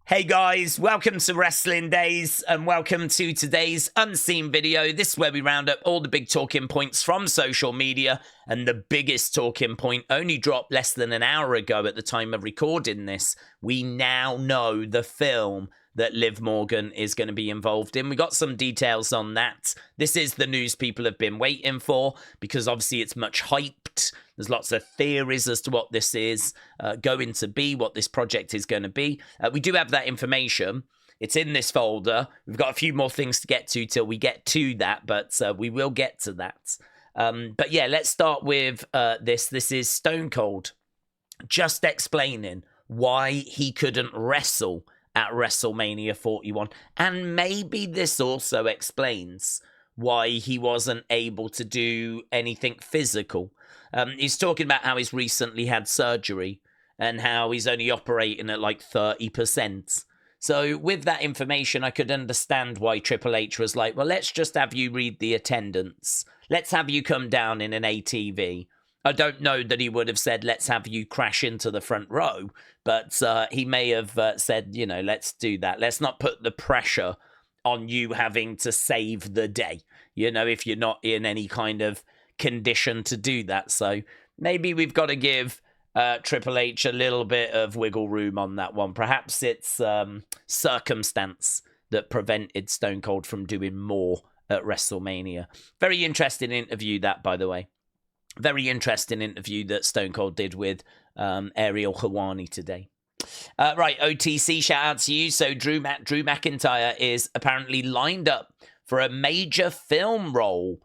Hey guys, welcome to Wrestling Days and welcome to today's unseen video. This is where we round up all the big talking points from social media, and the biggest talking point only dropped less than an hour ago at the time of recording this. We now know the film that Liv Morgan is going to be involved in. We got some details on that. This is the news people have been waiting for because obviously it's much hyped. There's lots of theories as to what this is going to be, what this project is going to be. We do have that information. It's in this folder. We've got a few more things to get to till we get to that, but we will get to that. But yeah, let's start with this. This is Stone Cold just explaining why he couldn't wrestle at WrestleMania 41. And maybe this also explains why he wasn't able to do anything physical. He's talking about how he's recently had surgery and how he's only operating at like 30%. So with that information, I could understand why Triple H was like, well, let's just have you read the attendance. Let's have you come down in an ATV. I don't know that he would have said, let's have you crash into the front row, but he may have said, you know, let's do that. Let's not put the pressure on you having to save the day, you know, if you're not in any kind of condition to do that. So maybe we've got to give Triple H a little bit of wiggle room on that one. Perhaps it's circumstance that prevented Stone Cold from doing more at WrestleMania. Very interesting interview that, by the way. Very interesting interview that Stone Cold did with Ariel Helwani today. Right, OTC, shout out to you. So Drew McIntyre is apparently lined up for a major film role.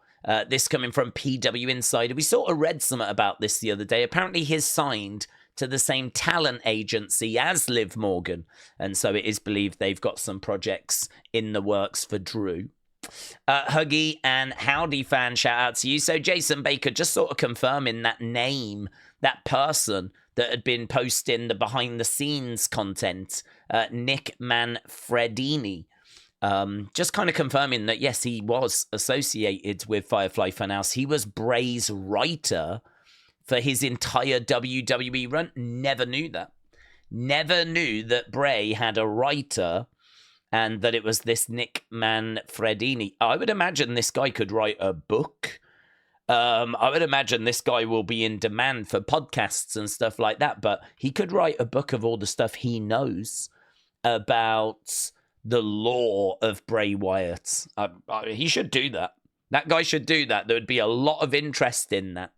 This coming from PW Insider. We sort of read something about this the other day. Apparently he's signed to the same talent agency as Liv Morgan. And so it is believed they've got some projects in the works for Drew. Huggy and Howdy fan, shout out to you. So Jason Baker just sort of confirming that name, that person that had been posting the behind the scenes content, Nick Manfredini. Just kind of confirming that, yes, he was associated with Firefly Funhouse. He was Bray's writer for his entire WWE run. Never knew that. Never knew that Bray had a writer and that it was this Nick Manfredini. I would imagine this guy could write a book. I would imagine this guy will be in demand for podcasts and stuff like that, but he could write a book of all the stuff he knows about the lore of Bray Wyatt. He should do that. That guy should do that. There would be a lot of interest in that.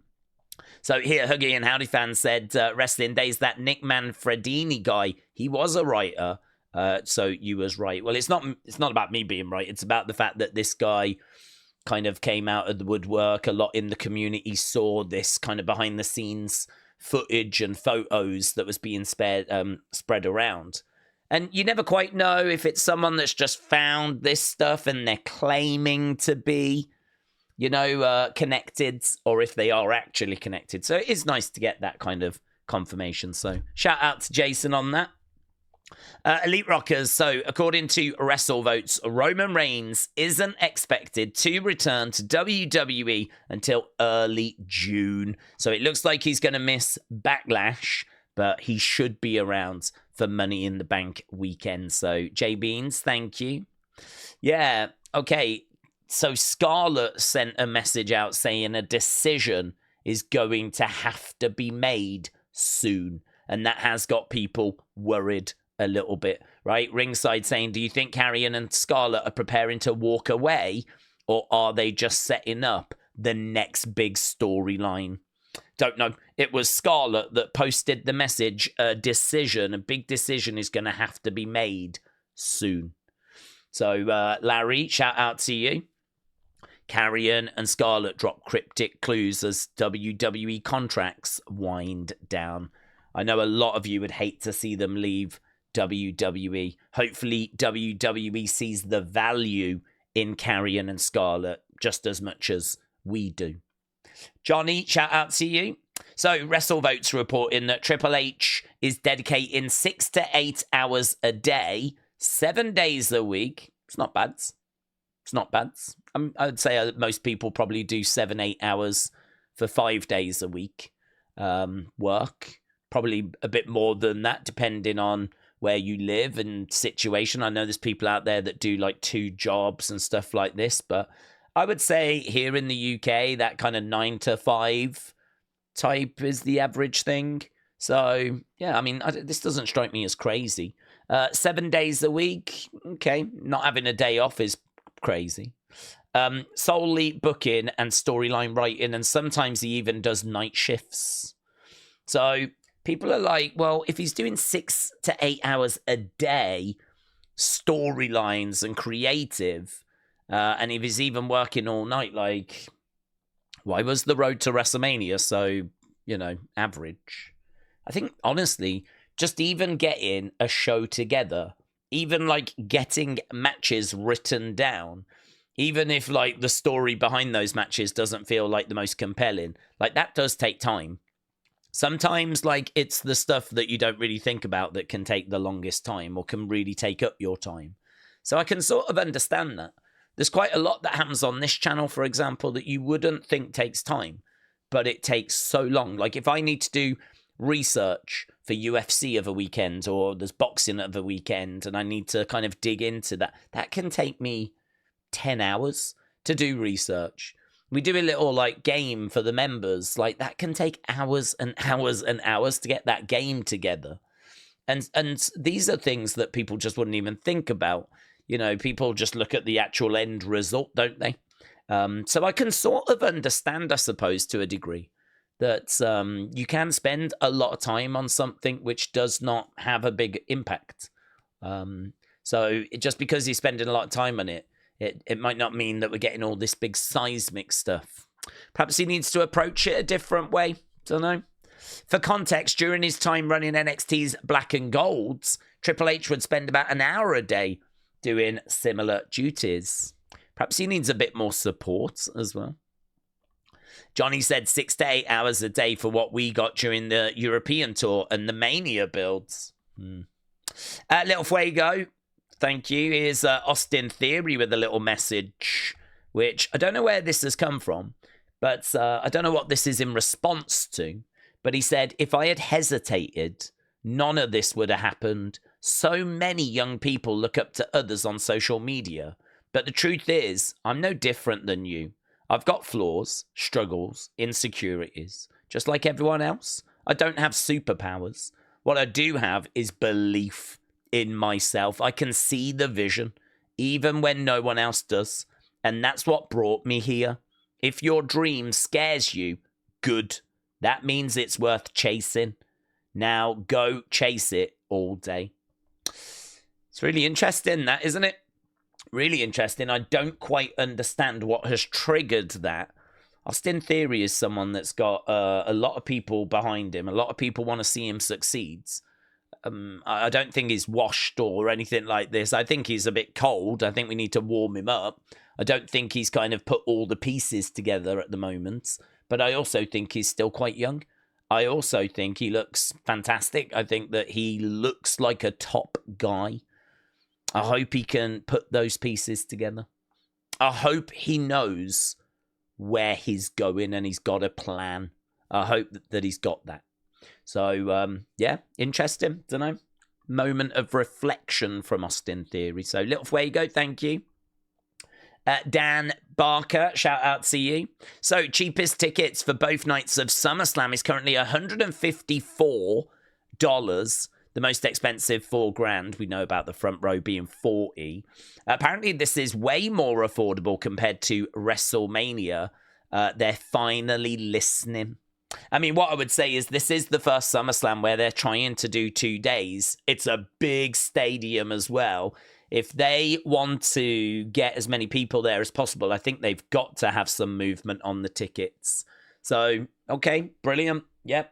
So here, Huggy and Howdy fan said, Wrestling Days, that Nick Manfredini guy, he was a writer. So you was right. Well, it's not about me being right. It's about the fact that this guy kind of came out of the woodwork. A lot in the community saw this kind of behind the scenes footage and photos that was being spread around. And you never quite know if it's someone that's just found this stuff and they're claiming to be, you know, connected, or if they are actually connected. So it is nice to get that kind of confirmation. So shout out to Jason on that. Elite Rockers, so according to WrestleVotes, Roman Reigns isn't expected to return to WWE until early June. So it looks like he's going to miss Backlash, but he should be around for Money in the Bank weekend. So J Beans, thank you. Yeah, okay. So Scarlett sent a message out saying a decision is going to have to be made soon. And that has got people worried a little bit, right? Ringside saying, do you think Karrion and Scarlett are preparing to walk away, or are they just setting up the next big storyline? Don't know. It was Scarlett that posted the message, a big decision is going to have to be made soon. So, Larry, shout out to you. Karrion and Scarlett drop cryptic clues as WWE contracts wind down. I know a lot of you would hate to see them leave WWE. Hopefully WWE sees the value in Karrion and Scarlett just as much as we do. Johnny, shout out to you. So WrestleVotes reporting that Triple H is dedicating 6 to 8 hours a day, 7 days a week. It's not bad. It's not bad. I'd say most people probably do 7-8 hours for 5 days a week work. Probably a bit more than that, depending on where you live and situation. I know there's people out there that do like 2 jobs and stuff like this, but I would say here in the UK, that kind of 9 to 5 type is the average thing. So, yeah, I mean, this doesn't strike me as crazy. 7 days a week, okay, not having a day off is crazy. Solely booking and storyline writing, and sometimes he even does night shifts. So people are like, well, if he's doing 6 to 8 hours a day, storylines and creative, and if he's even working all night, like, why was the road to WrestleMania so, average? I think, honestly, just even getting a show together, even, like, getting matches written down, even if, like, the story behind those matches doesn't feel like the most compelling, like, that does take time. Sometimes, like, it's the stuff that you don't really think about that can take the longest time or can really take up your time. So I can sort of understand that. There's quite a lot that happens on this channel, for example, that you wouldn't think takes time, but it takes so long. Like, if I need to do research for UFC of a weekend, or there's boxing of a weekend, and I need to kind of dig into that, that can take me 10 hours to do research. We do a little like game for the members, like that can take hours and hours and hours to get that game together. And these are things that people just wouldn't even think about. People just look at the actual end result, don't they? So I can sort of understand, I suppose, to a degree, that you can spend a lot of time on something which does not have a big impact. So just because you're spending a lot of time on it, it might not mean that we're getting all this big seismic stuff. Perhaps he needs to approach it a different way. Don't know. For context, during his time running NXT's Black and Golds, Triple H would spend about an hour a day doing similar duties. Perhaps he needs a bit more support as well. Johnny said 6 to 8 hours a day for what we got during the European tour and the Mania builds. Little Fuego, thank you. Here's Austin Theory with a little message, which I don't know where this has come from, but I don't know what this is in response to. But he said, if I had hesitated, none of this would have happened. So many young people look up to others on social media. But the truth is, I'm no different than you. I've got flaws, struggles, insecurities. Just like everyone else, I don't have superpowers. What I do have is belief in myself. I can see the vision, even when no one else does. And that's what brought me here. If your dream scares you, good. That means it's worth chasing. Now go chase it all day. It's really interesting, that, isn't it? Really interesting. I don't quite understand what has triggered that. Austin Theory is someone that's got a lot of people behind him. A lot of people want to see him succeed. I don't think he's washed or anything like this. I think he's a bit cold. I think we need to warm him up. I don't think he's kind of put all the pieces together at the moment. But I also think he's still quite young. I also think he looks fantastic. I think that he looks like a top guy. I hope he can put those pieces together. I hope he knows where he's going and he's got a plan. I hope that he's got that. So, yeah, interesting. Don't know. Moment of reflection from Austin Theory. So, Little Fuego, thank you. Dan Barker, shout out to you. So, cheapest tickets for both nights of SummerSlam is currently $154. The most expensive $4,000. We know about the front row being $40. Apparently, this is way more affordable compared to WrestleMania. They're finally listening. I mean, what I would say is this is the first SummerSlam where they're trying to do 2 days. It's a big stadium as well. If they want to get as many people there as possible, I think they've got to have some movement on the tickets. So, okay, brilliant. Yep.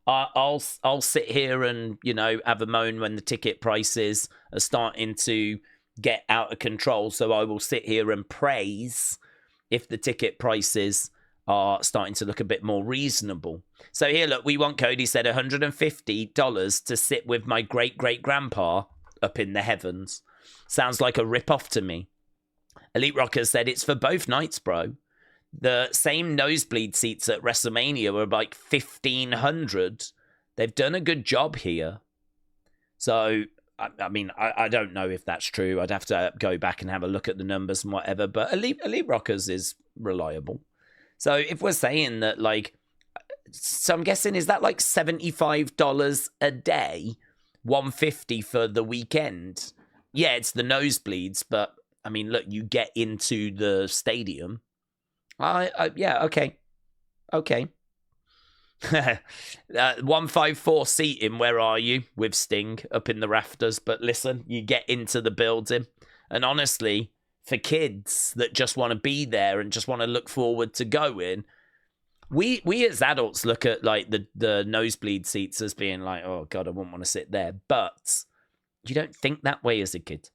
I'll sit here and, have a moan when the ticket prices are starting to get out of control. So I will sit here and praise if the ticket prices are starting to look a bit more reasonable. So here, look, We Want Cody said $150 to sit with my great-great-grandpa up in the heavens. Sounds like a rip-off to me. Elite Rocker said it's for both nights, bro. The same nosebleed seats at WrestleMania were like $1,500. They've done a good job here. So I mean, I don't know if that's true. I'd have to go back and have a look at the numbers and whatever. But Elite Rockers is reliable. So if we're saying that, like, so I'm guessing, is that like $75 a day, $150 for the weekend? Yeah, it's the nosebleeds, but I mean, look, you get into the stadium. Yeah, okay. 154 seating, where are you? With Sting up in the rafters. But listen, you get into the building. And honestly, for kids that just want to be there and just want to look forward to going, we as adults look at like the nosebleed seats as being like, oh God, I wouldn't want to sit there. But you don't think that way as a kid.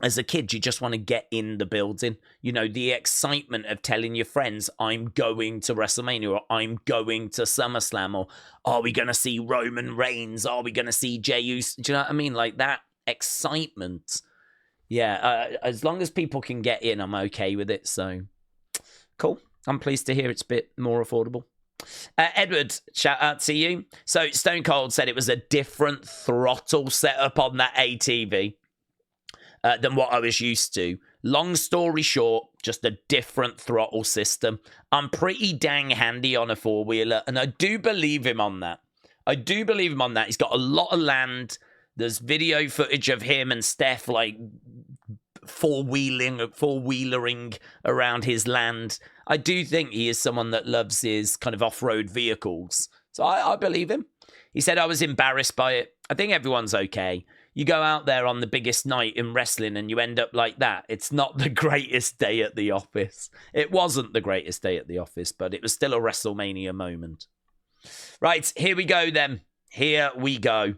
As a kid, you just want to get in the building. You know, the excitement of telling your friends, I'm going to WrestleMania, or I'm going to SummerSlam, or are we going to see Roman Reigns? Are we going to see Jey Uso? Do you know what I mean? Like that excitement. Yeah, as long as people can get in, I'm okay with it. So, cool. I'm pleased to hear it's a bit more affordable. Edward, shout out to you. So, Stone Cold said it was a different throttle setup on that ATV. Than what I was used to. Long story short, just a different throttle system. I'm pretty dang handy on a four-wheeler, and I do believe him on that. He's got a lot of land. There's video footage of him and Steph, like, four-wheelering around his land. I do think he is someone that loves his kind of off-road vehicles. So I believe him. He said I was embarrassed by it. I think everyone's okay. You go out there on the biggest night in wrestling and you end up like that. It's not the greatest day at the office. It wasn't the greatest day at the office, but it was still a WrestleMania moment. Right, here we go then. Here we go.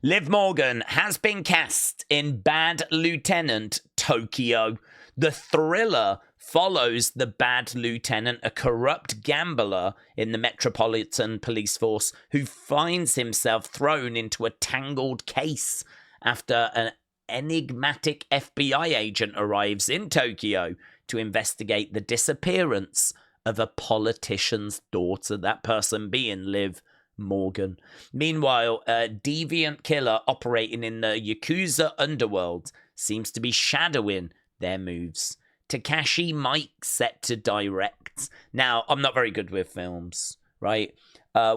Liv Morgan has been cast in Bad Lieutenant Tokyo. The thriller follows the Bad Lieutenant, a corrupt gambler in the Metropolitan Police Force who finds himself thrown into a tangled case after an enigmatic FBI agent arrives in Tokyo to investigate the disappearance of a politician's daughter, that person being Liv Morgan. Meanwhile, a deviant killer operating in the Yakuza underworld seems to be shadowing their moves. Takashi Mike set to direct. Now, I'm not very good with films, right?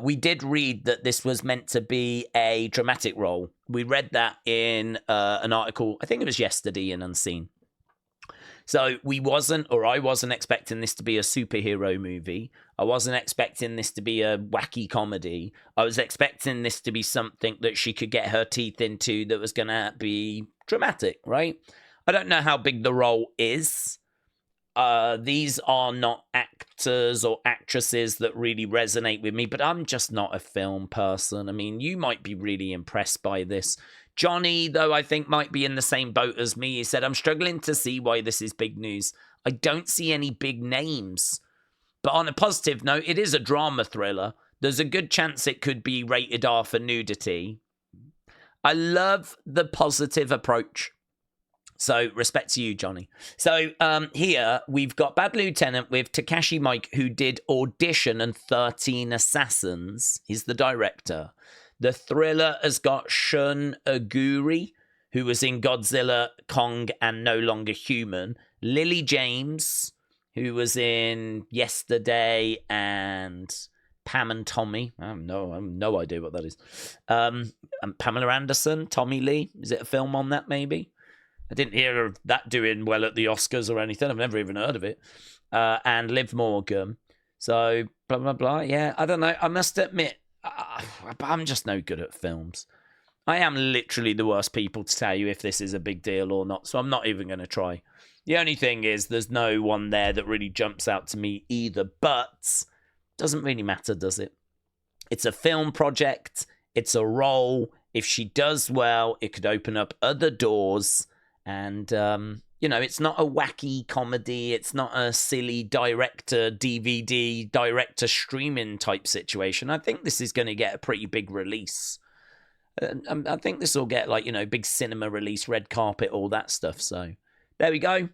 We did read that this was meant to be a dramatic role. We read that in an article, I think it was yesterday in Unseen. So I wasn't expecting this to be a superhero movie. I wasn't expecting this to be a wacky comedy. I was expecting this to be something that she could get her teeth into that was going to be dramatic, right? I don't know how big the role is. These are not actors or actresses that really resonate with me, but I'm just not a film person. I mean, you might be really impressed by this. Johnny, though, I think might be in the same boat as me. He said, I'm struggling to see why this is big news. I don't see any big names. But on a positive note, it is a drama thriller. There's a good chance it could be rated R for nudity. I love the positive approach. So, respect to you, Johnny. So, here, we've got Bad Lieutenant with Takashi Mike, who did Audition and 13 Assassins. He's the director. The thriller has got Shun Oguri, who was in Godzilla, Kong, and No Longer Human. Lily James, who was in Yesterday and Pam and Tommy. I have no idea what that is. And Pamela Anderson, Tommy Lee. Is it a film on that, maybe? I didn't hear of that doing well at the Oscars or anything. I've never even heard of it. And Liv Morgan. So, blah, blah, blah. Yeah, I don't know. I must admit, I'm just no good at films. I am literally the worst people to tell you if this is a big deal or not. So I'm not even going to try. The only thing is there's no one there that really jumps out to me either. But doesn't really matter, does it? It's a film project. It's a role. If she does well, it could open up other doors. And, it's not a wacky comedy. It's not a silly director DVD, director streaming type situation. I think this is going to get a pretty big release. I think this will get big cinema release, red carpet, all that stuff. So there we go.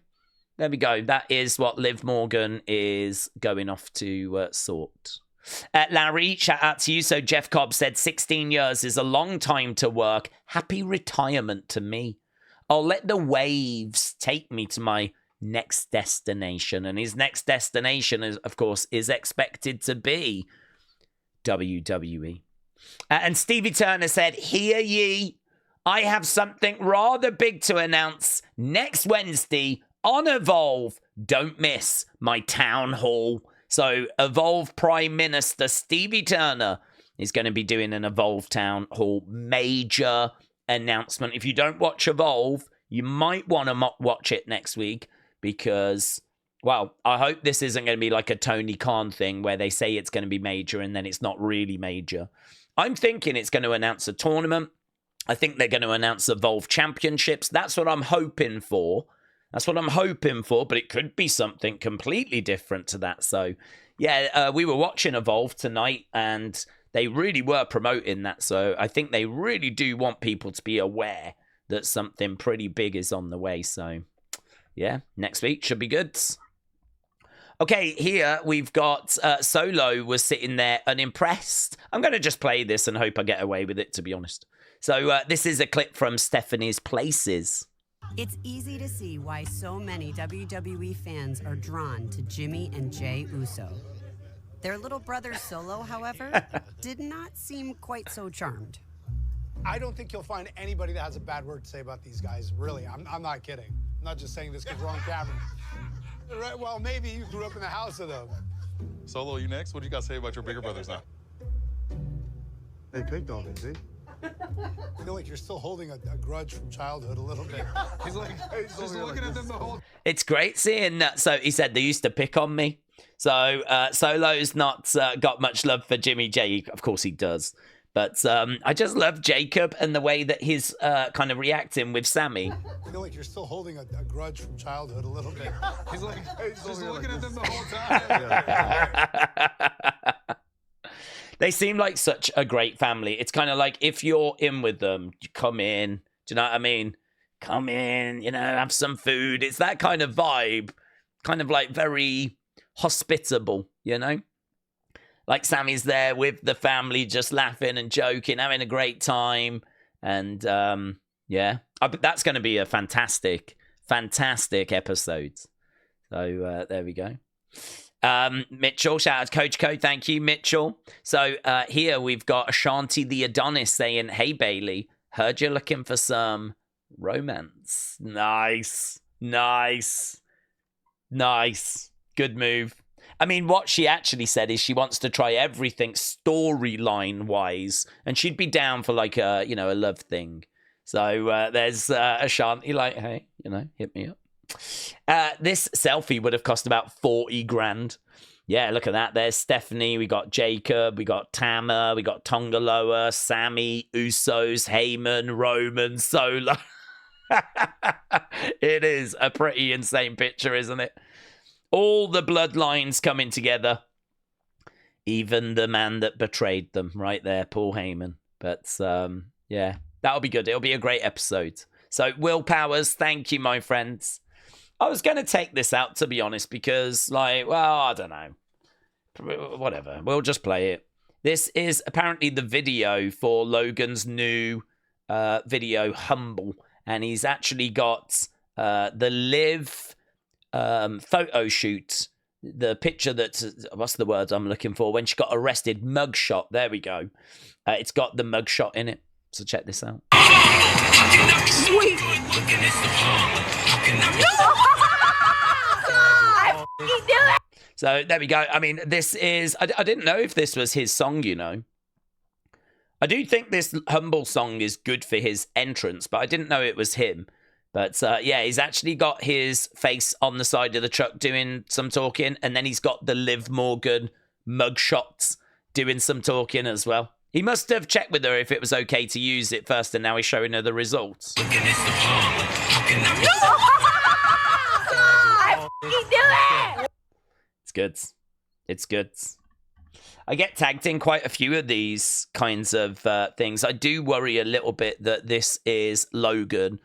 That is what Liv Morgan is going off to sort. Larry, shout out to you. So Jeff Cobb said 16 years is a long time to work. Happy retirement to me. I'll let the waves take me to my next destination. And his next destination, is, of course, is expected to be WWE. And Stevie Turner said, hear ye, I have something rather big to announce next Wednesday on Evolve. Don't miss my town hall. So Evolve Prime Minister Stevie Turner is going to be doing an Evolve Town Hall major announcement. If you don't watch Evolve, you might want to watch it next week because, well, I hope this isn't going to be like a Tony Khan thing where they say it's going to be major and then it's not really major. I'm thinking it's going to announce a tournament. I think they're going to announce Evolve Championships. That's what I'm hoping for. But it could be something completely different to that. So, yeah, we were watching Evolve tonight, and they really were promoting that. So I think they really do want people to be aware that something pretty big is on the way. So, yeah, next week should be good. Okay, here we've got Solo was sitting there unimpressed. I'm going to just play this and hope I get away with it, to be honest. So this is a clip from Stephanie's Places. It's easy to see why so many WWE fans are drawn to Jimmy and Jey Uso. Their little brother Solo, however, did not seem quite so charmed. I don't think you'll find anybody that has a bad word to say about these guys, really. I'm not kidding. I'm not just saying this because we're on camera. Right, well, maybe you grew up in the house of them. Solo, you next? What do you got to say about your bigger brothers now? They picked on me, see? I feel like you're still holding a grudge from childhood a little bit. He's like, he's just looking at them the whole. It's great seeing that. So he said they used to pick on me. So Solo's not got much love for Jimmy J. Of course he does. But I just love Jacob and the way that he's kind of reacting with Sammy. I feel like you're still holding a grudge from childhood a little bit. He's like, he's just looking at them the whole time. They seem like such a great family. It's kind of like if you're in with them, you come in. Do you know what I mean? Come in, have some food. It's that kind of vibe. Kind of like very hospitable, Like Sammy's there with the family, just laughing and joking, having a great time. And yeah, that's going to be a fantastic episode. So there we go. Mitchell, shout out to Coach Code. Thank you, Mitchell. So here we've got Ashante the Adonis saying, hey, Bayley, heard you're looking for some romance. Nice. Good move. I mean, what she actually said is she wants to try everything storyline-wise, and she'd be down for like a love thing. So there's Ashante like, hey, hit me up. This selfie would have cost about 40 grand. Yeah, look at that. There's Stephanie. We got Jacob. We got Tama. We got Tongaloa, Sammy, Usos, Heyman, Roman, Solo. It is a pretty insane picture, isn't it? All the bloodlines coming together. Even the man that betrayed them right there, Paul Heyman. But yeah, that'll be good. It'll be a great episode. So, Will Powers, thank you, my friends. I was going to take this out, to be honest, because, I don't know. Whatever. We'll just play it. This is apparently the video for Logan's new video, Humble. And he's actually got the Liv photo shoot. The picture what's the word I'm looking for? When she got arrested, mugshot. There we go. It's got the mugshot in it. So check this out. Sweet. So there we go. I mean, this is... I didn't know if this was his song, I do think this Humble song is good for his entrance, but I didn't know it was him. But yeah, he's actually got his face on the side of the truck doing some talking, and then he's got the Liv Morgan mugshots doing some talking as well. He must have checked with her if it was okay to use it first, and now he's showing her the results. It's good. It's good. I get tagged in quite a few of these kinds of things. I do worry a little bit that this is Logan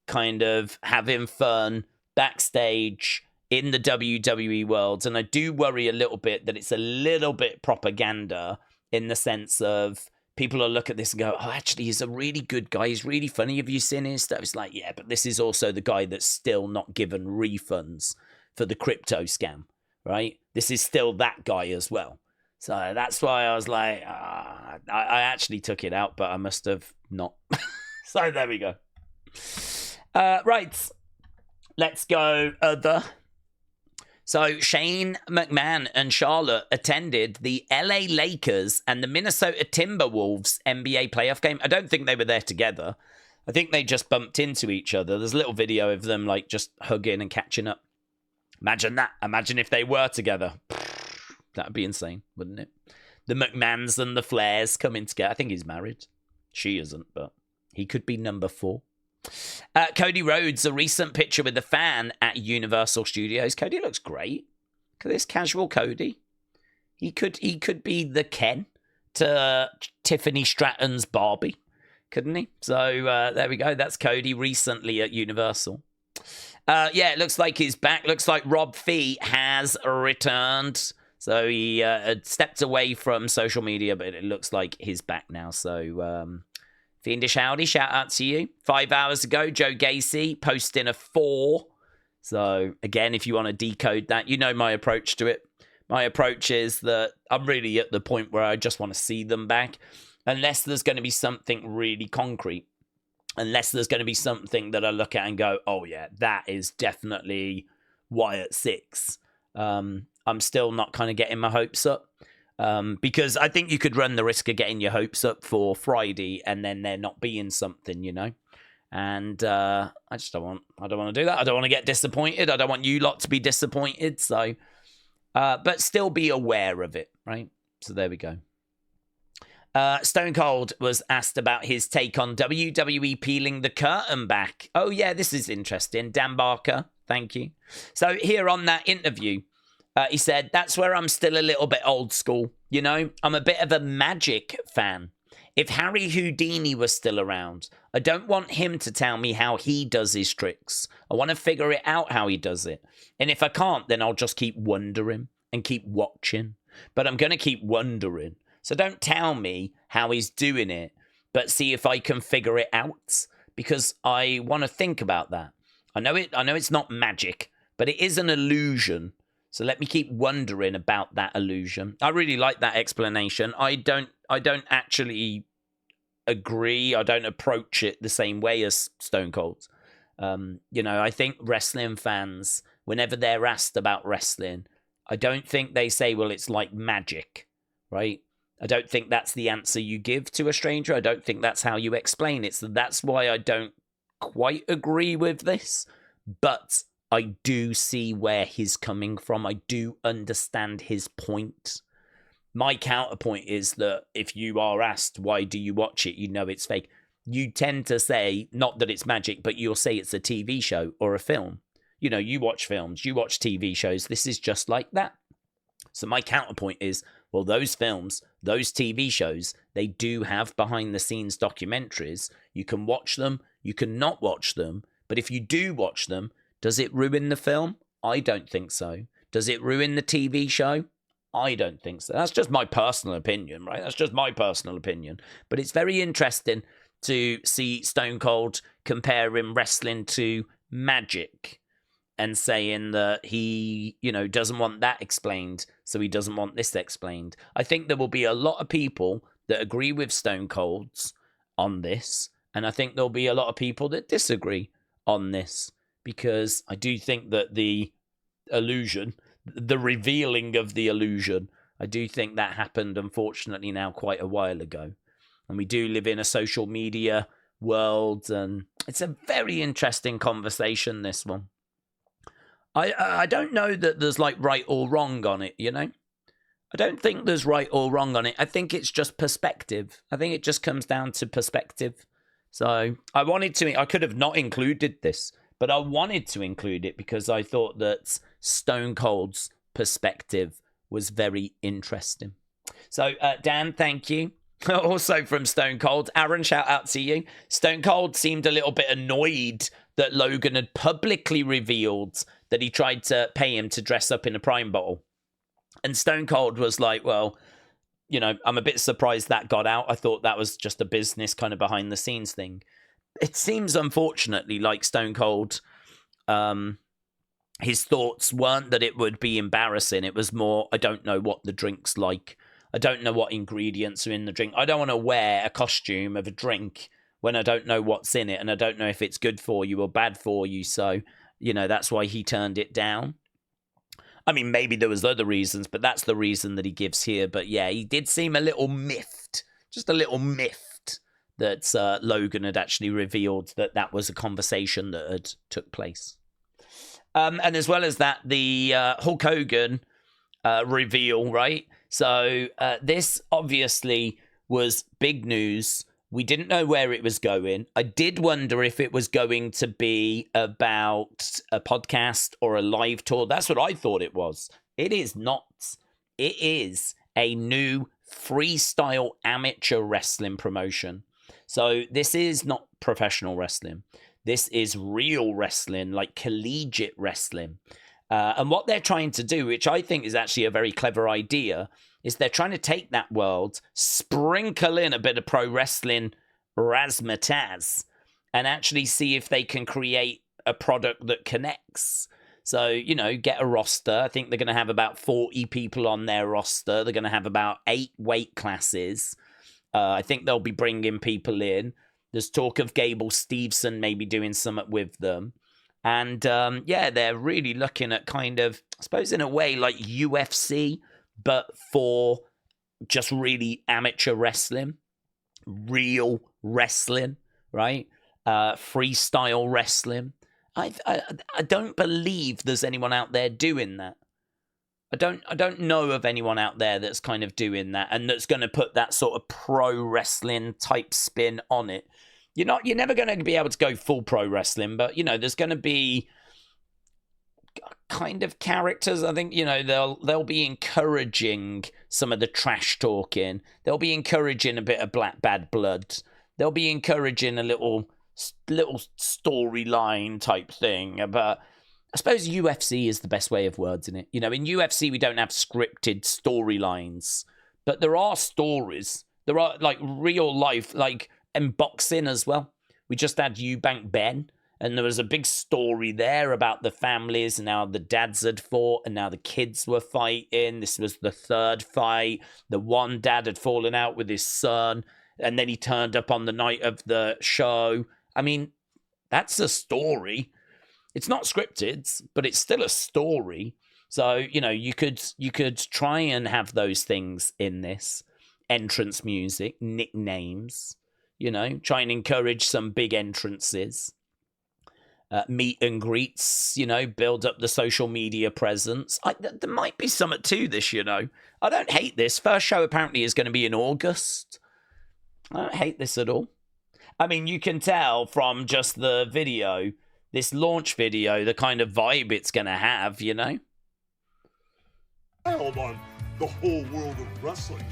kind of having fun backstage in the WWE world. And I do worry a little bit that it's a little bit propaganda in the sense of people will look at this and go, oh, actually, he's a really good guy. He's really funny. Have you seen his stuff? It's like, yeah, but this is also the guy that's still not given refunds for the crypto scam, right? This is still that guy as well. So that's why I was like, I actually took it out, but I must have not. So there we go. Right. Let's go other. So Shane McMahon and Charlotte attended the LA Lakers and the Minnesota Timberwolves NBA playoff game. I don't think they were there together. I think they just bumped into each other. There's a little video of them like just hugging and catching up. Imagine that. Imagine if they were together. That'd be insane, wouldn't it? The McMahons and the Flairs coming together. I think he's married. She isn't, but he could be number 4. Cody Rhodes, a recent picture with a fan at Universal Studios. Cody looks great. Look at this casual Cody. He could be the Ken to Tiffany Stratton's Barbie, couldn't he? So there we go. That's Cody recently at Universal. Yeah, it looks like he's back. Looks like Rob Fee has returned. So he had stepped away from social media, but it looks like he's back now. So Fiendish Howdy, shout out to you. 5 hours ago, Joe Gacy posting a 4. So again, if you want to decode that, you know my approach to it. My approach is that I'm really at the point where I just want to see them back. Unless there's going to be something really concrete. Unless there's going to be something that I look at and go, oh yeah, that is definitely Wyatt 6. I'm still not kind of getting my hopes up. Because I think you could run the risk of getting your hopes up for Friday and then there not being something, you know. And I just don't want to do that. I don't want to get disappointed. I don't want you lot to be disappointed. So, but still be aware of it, right? So there we go. Stone Cold was asked about his take on WWE peeling the curtain back. Oh yeah, this is interesting. Dan Barker, thank you. So here on that interview, he said, that's where I'm still a little bit old school. You know, I'm a bit of a Magic fan. If Harry Houdini was still around, I don't want him to tell me how he does his tricks. I want to figure it out how he does it. And if I can't, then I'll just keep wondering and keep watching. But I'm going to keep wondering. So don't tell me how he's doing it, but see if I can figure it out. Because I want to think about that. I know it's not magic, but it is an illusion. So let me keep wondering about that illusion. I really like that explanation. I don't actually agree. I don't approach it the same way as Stone Cold. You know, I think wrestling fans, whenever they're asked about wrestling, I don't think they say, well, it's like magic, right? I don't think that's the answer you give to a stranger. I don't think that's how you explain it. So that's why I don't quite agree with this. But I do see where he's coming from. I do understand his point. My counterpoint is that if you are asked, why do you watch it? You know it's fake. You tend to say, not that it's magic, but you'll say it's a TV show or a film. You know, you watch films, you watch TV shows. This is just like that. So my counterpoint is, well, those films, those TV shows, they do have behind the scenes documentaries. You can watch them, you can not watch them. But if you do watch them, does it ruin the film? I don't think so. Does it ruin the TV show? I don't think so. That's just my personal opinion, right? That's just my personal opinion. But it's very interesting to see Stone Cold comparing wrestling to magic and saying that he, you know, doesn't want that explained, so he doesn't want this explained. I think there will be a lot of people that agree with Stone Cold's on this, and I think there'll be a lot of people that disagree on this. Because I do think that the illusion, the revealing of the illusion, I do think that happened, unfortunately, now quite a while ago. And we do live in a social media world, and it's a very interesting conversation, this one. I don't know that there's like right or wrong on it, you know? I don't think there's right or wrong on it. I think it's just perspective. I think it just comes down to perspective. So I could have not included this. But I wanted to include it because I thought that Stone Cold's perspective was very interesting. So, Dan, thank you. Also from Stone Cold, Aaron, shout out to you. Stone Cold seemed a little bit annoyed that Logan had publicly revealed that he tried to pay him to dress up in a Prime bottle. And Stone Cold was like, well, you know, I'm a bit surprised that got out. I thought that was just a business kind of behind the scenes thing. It seems, unfortunately, like Stone Cold, his thoughts weren't that it would be embarrassing. It was more, I don't know what the drink's like. I don't know what ingredients are in the drink. I don't want to wear a costume of a drink when I don't know what's in it and I don't know if it's good for you or bad for you. So, you know, that's why he turned it down. I mean, maybe there was other reasons, but that's the reason that he gives here. But yeah, he did seem a little miffed, just a little miffed that Logan had actually revealed that that was a conversation that had took place. And as well as that, the Hulk Hogan reveal, right? So this obviously was big news. We didn't know where it was going. I did wonder if it was going to be about a podcast or a live tour. That's what I thought it was. It is not. It is a new freestyle amateur wrestling promotion. So this is not professional wrestling. This is real wrestling, like collegiate wrestling. And what they're trying to do, which I think is actually a very clever idea, is they're trying to take that world, sprinkle in a bit of pro wrestling razzmatazz, and actually see if they can create a product that connects. So, you know, get a roster. I think they're going to have about 40 people on their roster. They're going to have about 8 weight classes. I think they'll be bringing people in. There's talk of Gable Steveson maybe doing something with them. And, yeah, they're really looking at kind of, I suppose in a way, like UFC, but for just really amateur wrestling, real wrestling, right? Freestyle wrestling. I don't believe there's anyone out there doing that. I don't know of anyone out there that's kind of doing that and that's going to put that sort of pro wrestling type spin on it. You're never going to be able to go full pro wrestling, but you know, there's going to be kind of characters. I think, you know, they'll be encouraging some of the trash talking. They'll be encouraging a bit of bad blood. They'll be encouraging a little storyline type thing. But I suppose UFC is the best way of wording it. You know, in UFC, we don't have scripted storylines, but there are stories. There are like real life, like in boxing as well. We just had Eubank Ben, and there was a big story there about the families and how the dads had fought and now the kids were fighting. This was the third fight. The one dad had fallen out with his son, and then he turned up on the night of the show. I mean, that's a story. It's not scripted, but it's still a story. So, you know, you could try and have those things in this. Entrance music, nicknames, you know, try and encourage some big entrances. Meet and greets, you know, build up the social media presence. There might be something to this, you know. I don't hate this. First show apparently is going to be in August. I don't hate this at all. I mean, you can tell from just the video, this launch video, the kind of vibe it's going to have, you know. Held on the whole world of wrestling.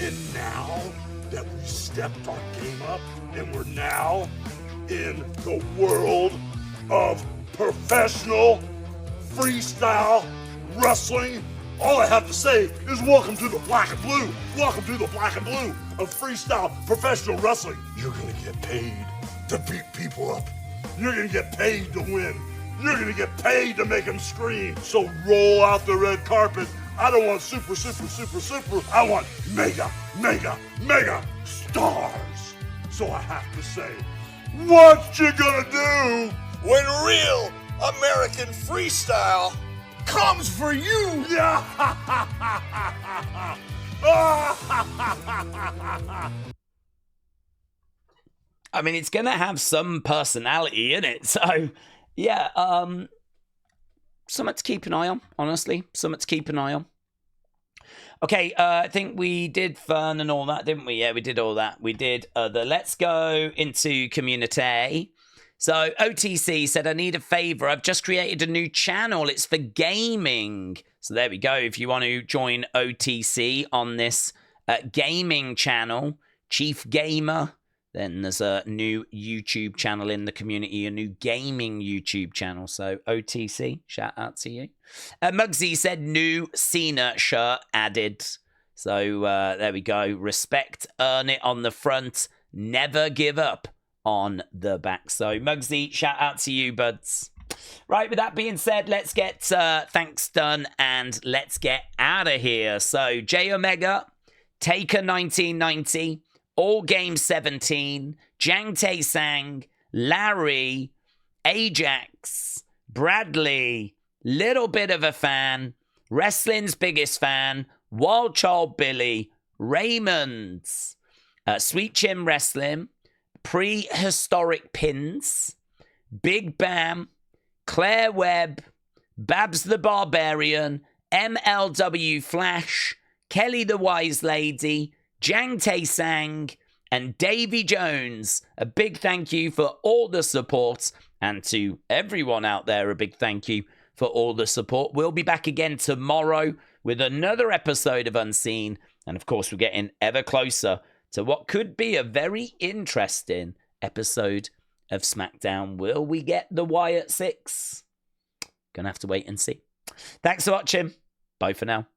And now that we stepped our game up and we're now in the world of professional freestyle wrestling, all I have to say is welcome to the black and blue. Welcome to the black and blue of freestyle professional wrestling. You're gonna get paid to beat people up. You're gonna get paid to win. You're gonna get paid to make them scream. So roll out the red carpet. I don't want super. I want mega stars. So I have to say, what you gonna do when real American freestyle comes for you? I mean, it's going to have some personality in it. So, yeah, something to keep an eye on, honestly. Something to keep an eye on. Okay, I think we did Fern and all that, didn't we? Yeah, we did all that. We did the Let's Go into Community. So OTC said, I need a favor. I've just created a new channel. It's for gaming. So there we go. If you want to join OTC on this gaming channel, Chief Gamer, Then there's a new YouTube channel in the community, a new gaming YouTube channel. So OTC, shout out to you. Muggsy said new Cena shirt added. So there we go. Respect, earn it on the front. Never give up on the back. So Muggsy, shout out to you, buds. Right, with that being said, let's get thanks done and let's get out of here. So J Omega, Taker 1990, All Game 17, Jang Tae Sang, Larry, Ajax, Bradley, Little Bit of a Fan, Wrestling's Biggest Fan, Wild Child Billy, Raymond, Sweet Chin Wrestling, Prehistoric Pins, Big Bam, Claire Webb, Babs the Barbarian, MLW Flash, Kelly the Wise Lady, Jang Tae Sang, and Davy Jones. A big thank you for all the support, and to everyone out there, a big thank you for all the support. We'll be back again tomorrow with another episode of Unseen, and of course, we're getting ever closer to what could be a very interesting episode of SmackDown. Will we get the Wyatt 6? Gonna have to wait and see. Thanks for watching. Bye for now.